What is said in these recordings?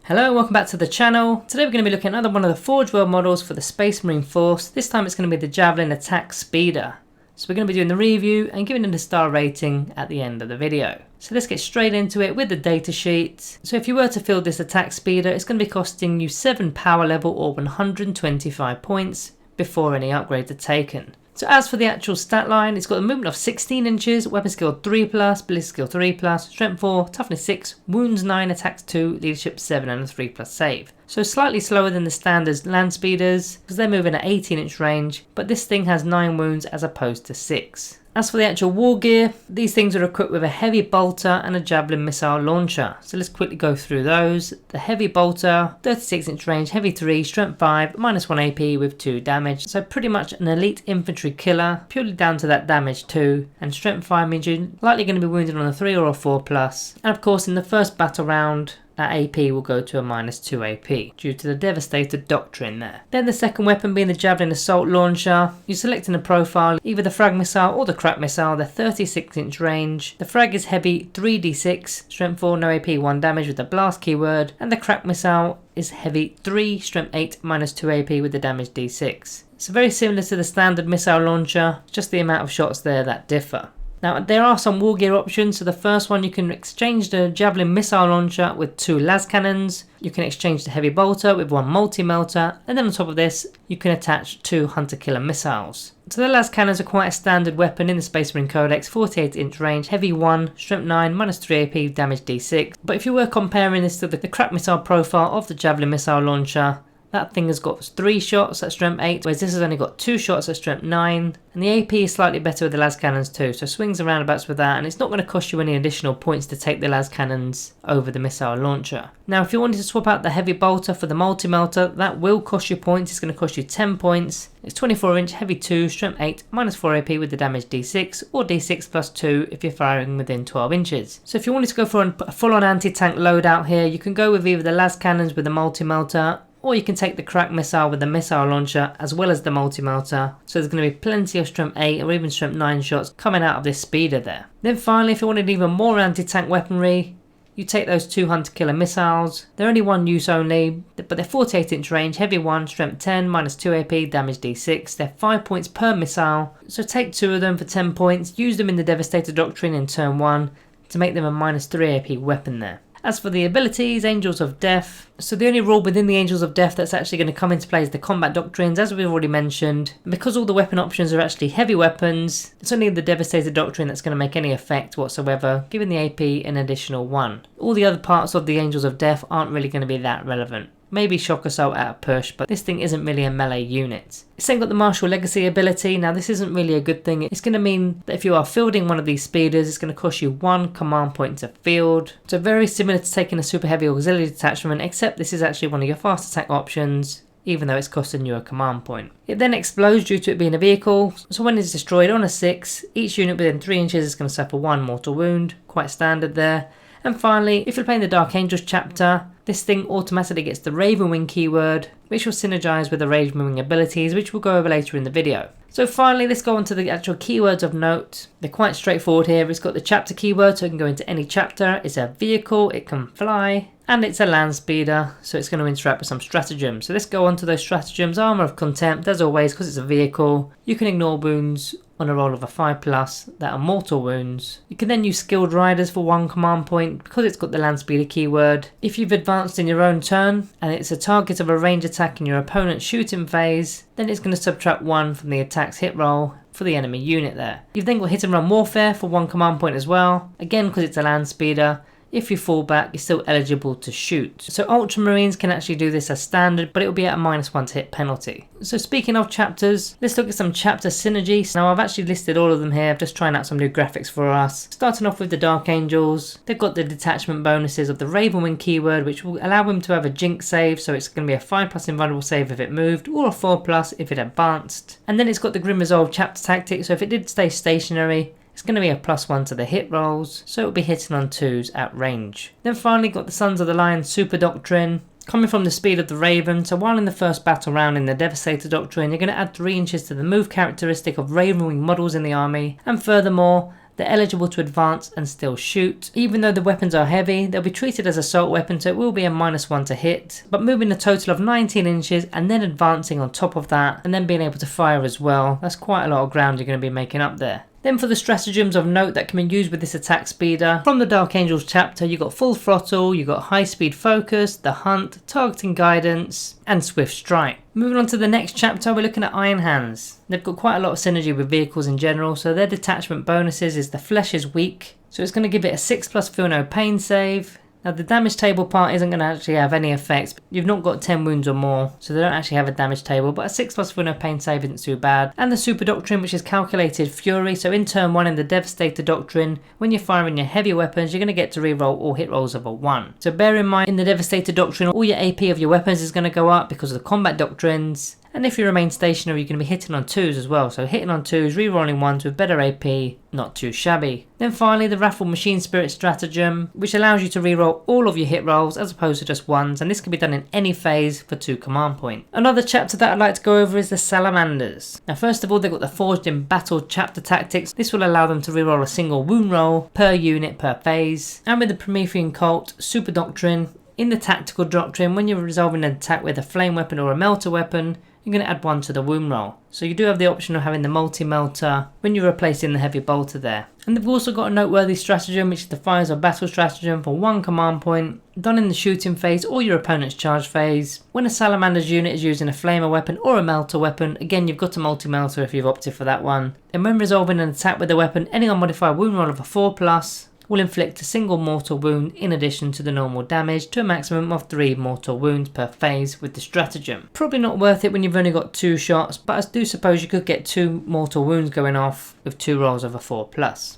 Hello and welcome back to the channel. Today we're going to be looking at another one of the Forge World models for the Space Marine Force. This time it's going to be the Javelin Attack Speeder. So we're going to be doing the review and giving it a star rating at the end of the video. So let's get straight into it with the datasheet. So if you were to field this attack speeder, it's going to be costing you 7 power level or 125 points before any upgrades are taken. So as for the actual stat line, it's got a movement of 16 inches, weapon skill 3+, ballistic skill 3+, strength 4, toughness 6, wounds 9, attacks 2, leadership 7 and a 3+ save. So slightly slower than the standard land speeders because they're moving at 18-inch range, but this thing has 9 wounds as opposed to 6. As for the actual war gear, these things are equipped with a heavy bolter and a Javelin missile launcher. So let's quickly go through those. The heavy bolter, 36-inch range, heavy 3, strength 5, -1 AP with 2 damage. So pretty much an elite infantry killer, purely down to that damage 2. And strength 5 means you're likely going to be wounded on a 3 or a 4+. And of course in the first battle round, that AP will go to a -2 AP due to the devastated doctrine there. Then the second weapon being the Javelin Assault Launcher. You're selecting a profile, either the frag missile or the crack missile. They're 36-inch range. The frag is heavy 3d6, strength 4, no AP, 1 damage with the blast keyword. And the crack missile is heavy 3, strength 8, -2 AP with the damage d6. So very similar to the standard missile launcher, just the amount of shots there that differ. Now there are some war gear options. So the first one, you can exchange the Javelin missile launcher with 2 las cannons. You can exchange the heavy bolter with 1 multi-melter, and then on top of this you can attach 2 hunter killer missiles. So the las cannons are quite a standard weapon in the Space Marine Codex, 48-inch range, heavy 1, strength 9, -3 AP, damage d6. But if you were comparing this to the crack missile profile of the Javelin missile launcher, that thing has got 3 shots at strength 8, whereas this has only got 2 shots at strength 9. And the AP is slightly better with the las cannons too, so swings and roundabouts with that, and it's not going to cost you any additional points to take the las cannons over the missile launcher. Now if you wanted to swap out the heavy bolter for the multi-melter, that will cost you points. It's going to cost you 10 points. It's 24-inch, heavy 2, strength 8, -4 AP with the damage d6, or d6 + 2 if you're firing within 12 inches. So if you wanted to go for a full-on anti-tank loadout here, you can go with either the las cannons with the multi-melter, or you can take the crack missile with the missile launcher as well as the multi-melter. So there's going to be plenty of strength 8 or even strength 9 shots coming out of this speeder there. Then finally, if you wanted even more anti-tank weaponry, you take those 2 hunter killer missiles. They're only one use only, but they're 48-inch range, heavy 1, strength 10, -2 AP, damage d6. They're 5 points per missile. So take 2 of them for 10 points. Use them in the Devastator Doctrine in turn 1 to make them a -3 AP weapon there. As for the abilities, Angels of Death. So the only rule within the Angels of Death that's actually going to come into play is the combat doctrines, as we've already mentioned. And because all the weapon options are actually heavy weapons, it's only the Devastator Doctrine that's going to make any effect whatsoever, giving the AP an additional 1. All the other parts of the Angels of Death aren't really going to be that relevant. Maybe Shock Assault at a push, but this thing isn't really a melee unit. It's then got the Martial Legacy ability. Now this isn't really a good thing. It's going to mean that if you are fielding one of these speeders, it's going to cost you 1 command point to field. So very similar to taking a super heavy auxiliary detachment, except this is actually one of your fast attack options, even though it's costing you a command point. It then explodes due to it being a vehicle, so when it's destroyed on a 6, each unit within 3 inches is going to suffer 1 mortal wound, quite standard there. And finally, if you're playing the Dark Angels chapter, this thing automatically gets the Raven Wing keyword, which will synergize with the Raven Wing abilities, which we'll go over later in the video. So finally, let's go on to the actual keywords of note. They're quite straightforward here. It's got the chapter keyword, so it can go into any chapter. It's a vehicle, it can fly, and it's a land speeder, so it's going to interact with some stratagems. So let's go on to those stratagems. Armor of Contempt, as always, because it's a vehicle, you can ignore wounds on a roll of a 5+ that are mortal wounds. You can then use Skilled Riders for 1 command point because it's got the land speeder keyword. If you've advanced in your own turn and it's a target of a range attack in your opponent's shooting phase, then it's going to subtract 1 from the attack's hit roll for the enemy unit there. You've then got Hit and Run Warfare for 1 command point as well, again because it's a land speeder. If you fall back, you're still eligible to shoot. So Ultramarines can actually do this as standard, but it will be at a -1 to hit penalty. So speaking of chapters, let's look at some chapter synergies. Now I've actually listed all of them here, I'm just trying out some new graphics for us. Starting off with the Dark Angels, they've got the detachment bonuses of the Raven Wing keyword, which will allow them to have a Jinx save, so it's going to be a 5+ invulnerable save if it moved, or a 4+ if it advanced. And then it's got the Grim Resolve chapter tactic, so if it did stay stationary, it's going to be a +1 to the hit rolls, so it'll be hitting on 2s at range. Then finally got the Sons of the Lion Super Doctrine, coming from the speed of the Raven. So while in the first battle round in the Devastator Doctrine, you're going to add 3 inches to the move characteristic of Raven Wing models in the army, and furthermore, they're eligible to advance and still shoot. Even though the weapons are heavy, they'll be treated as assault weapons, so it will be a -1 to hit, but moving a total of 19 inches and then advancing on top of that and then being able to fire as well, that's quite a lot of ground you're going to be making up there. Then for the stratagems of note that can be used with this attack speeder, from the Dark Angels chapter you got full throttle, you got high speed focus, the hunt, targeting guidance and swift strike. Moving on to the next chapter, we're looking at Iron Hands. They've got quite a lot of synergy with vehicles in general, so their detachment bonuses is the flesh is weak, so it's going to give it a 6+ feel no pain save. Now the damage table part isn't going to actually have any effects. You've not got 10 wounds or more, so they don't actually have a damage table, but a 6+ feel no pain save isn't too bad. And the super doctrine, which is calculated fury, so in turn 1 in the Devastator doctrine, when you're firing your heavy weapons you're going to get to reroll all hit rolls of a 1. So bear in mind, in the Devastator doctrine all your AP of your weapons is going to go up because of the combat doctrines. And if you remain stationary, you're going to be hitting on 2s as well. So hitting on 2s, rerolling 1s with better AP, not too shabby. Then finally the Raffle Machine Spirit stratagem, which allows you to reroll all of your hit rolls as opposed to just 1s, and this can be done in any phase for 2 command points. Another chapter that I'd like to go over is the Salamanders. Now first of all, they've got the Forged in Battle chapter tactics. This will allow them to reroll a single wound roll per unit per phase. And with the Promethean Cult Super Doctrine, in the Tactical Doctrine, when you're resolving an attack with a flame weapon or a melter weapon, you're going to add 1 to the wound roll. So you do have the option of having the multi-melter when you're replacing the heavy bolter there. And they've also got a noteworthy stratagem, which is the Fires of Battle stratagem for 1 command point, done in the shooting phase or your opponent's charge phase. When a Salamander's unit is using a flamer weapon or a melter weapon, again you've got a multi-melter if you've opted for that one. And when resolving an attack with a weapon, any unmodified wound roll of a 4+, will inflict a single mortal wound in addition to the normal damage to a maximum of 3 mortal wounds per phase with the stratagem. Probably not worth it when you've only got 2 shots, but I do suppose you could get 2 mortal wounds going off with 2 rolls of a 4+.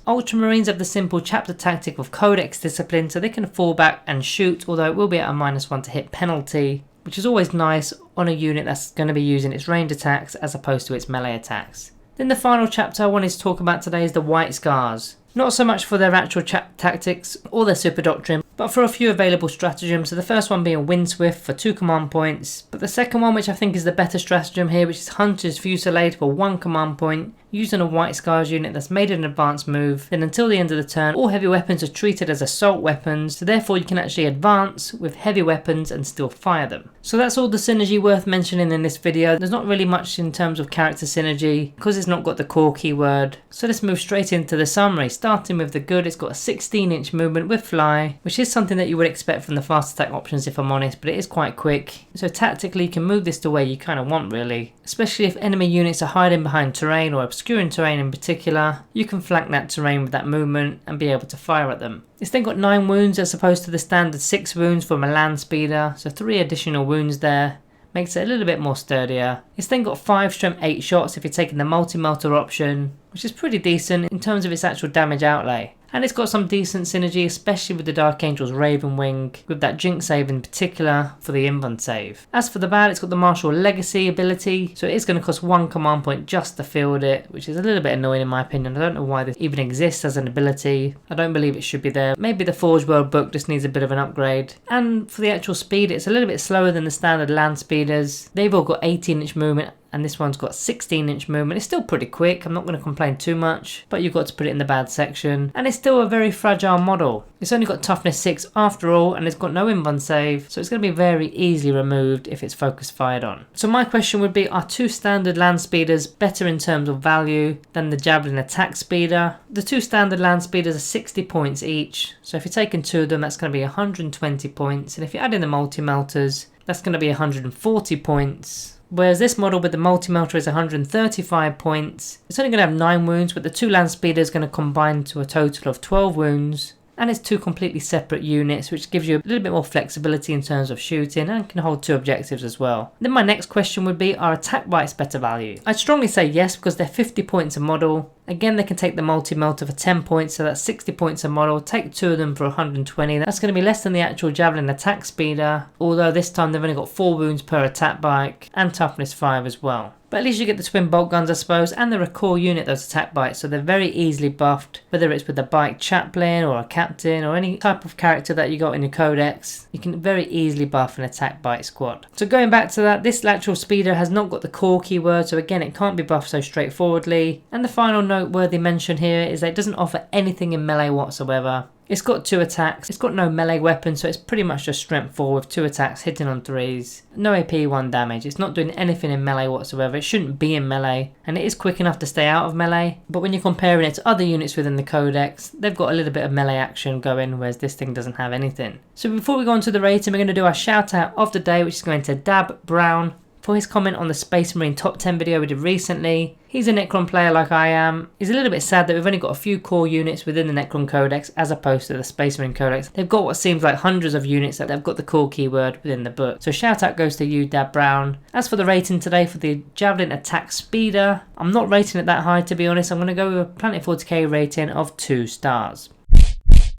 Ultramarines have the simple chapter tactic of Codex Discipline, so they can fall back and shoot, although it will be at a -1 to hit penalty, which is always nice on a unit that's going to be using its ranged attacks as opposed to its melee attacks. Then the final chapter I wanted to talk about today is the White Scars. Not so much for their actual tactics or their super doctrine, but for a few available stratagems. So the first one being Windswift for 2 command points, but the second one, which I think is the better stratagem here, which is Hunter's Fusillade for 1 command point, used on a White Scars unit that's made an advanced move. Then until the end of the turn, all heavy weapons are treated as assault weapons, so therefore you can actually advance with heavy weapons and still fire them. So that's all the synergy worth mentioning in this video. There's not really much in terms of character synergy because it's not got the core keyword. So let's move straight into the summary. Starting with the good, it's got a 16-inch movement with fly, which is something that you would expect from the fast attack options if I'm honest, but it is quite quick. So tactically you can move this to where you kind of want really, especially if enemy units are hiding behind terrain or obscuring terrain in particular. You can flank that terrain with that movement and be able to fire at them. It's then got 9 wounds as opposed to the standard 6 wounds from a land speeder, so 3 additional wounds there. Makes it a little bit more sturdier. It's then got 5 strength 8 shots if you're taking the multi-melter option, which is pretty decent in terms of its actual damage outlay. And it's got some decent synergy, especially with the Dark Angel's Raven Wing, with that Jinx save in particular for the Invuln save. As for the bad, it's got the Martial Legacy ability, so it is going to cost 1 command point just to field it, which is a little bit annoying in my opinion. I don't know why this even exists as an ability. I don't believe it should be there. Maybe the Forge World book just needs a bit of an upgrade. And for the actual speed, it's a little bit slower than the standard land speeders. They've all got 18-inch movement, and this one's got 16-inch movement. It's still pretty quick, I'm not going to complain too much, but you've got to put it in the bad section. And it's still a very fragile model. It's only got toughness 6 after all, and it's got no invuln save, so it's going to be very easily removed if it's focus fired on. So my question would be, are 2 standard land speeders better in terms of value than the Javelin attack speeder? The 2 standard land speeders are 60 points each, so if you're taking 2 of them, that's going to be 120 points, and if you add in the multi-melters, that's going to be 140 points. Whereas this model with the multi-melter is 135 points. It's only going to have 9 wounds, but the 2 land speeders are going to combine to a total of 12 wounds. And it's 2 completely separate units, which gives you a little bit more flexibility in terms of shooting and can hold 2 objectives as well. Then my next question would be, are attack bites better value? I'd strongly say yes, because they're 50 points a model. Again, they can take the multi-melter for 10 points, so that's 60 points a model. Take 2 of them for 120. That's going to be less than the actual Javelin attack speeder, although this time they've only got 4 wounds per attack bike and toughness 5 as well. But at least you get the twin bolt guns, I suppose, and they're a core unit, those attack bites, so they're very easily buffed. Whether it's with a bike chaplain or a captain or any type of character that you got in your codex, you can very easily buff an attack bite squad. So going back to that, this lateral speeder has not got the core keyword, so again it can't be buffed so straightforwardly. And the final noteworthy mention here is that it doesn't offer anything in melee whatsoever. It's got 2 attacks, it's got no melee weapon, so it's pretty much just strength 4 with 2 attacks hitting on 3s. No AP, 1 damage. It's not doing anything in melee whatsoever. It shouldn't be in melee, and it is quick enough to stay out of melee. But when you're comparing it to other units within the codex, they've got a little bit of melee action going, whereas this thing doesn't have anything. So before we go on to the rating, we're going to do our shout out of the day, which is going to Dab Brown for his comment on the Space Marine top 10 video we did recently. He's a Necron player like I am. He's a little bit sad that we've only got a few core units within the Necron Codex as opposed to the Space Marine Codex. They've got what seems like hundreds of units that they've got the core keyword within the book. So shout out goes to you, Dab Brown. As for the rating today for the Javelin Attack Speeder, I'm not rating it that high, to be honest. I'm going to go with a Planet 40k rating of 2 stars.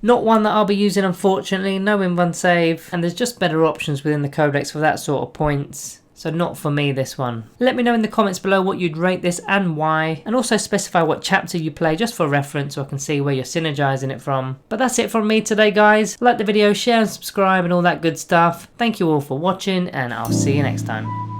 Not one that I'll be using, unfortunately. No win run save, and there's just better options within the Codex for that sort of points. So not for me, this one. Let me know in the comments below what you'd rate this and why, and also specify what chapter you play just for reference so I can see where you're synergizing it from. But that's it from me today, guys. Like the video, share and subscribe and all that good stuff. Thank you all for watching, and I'll see you next time.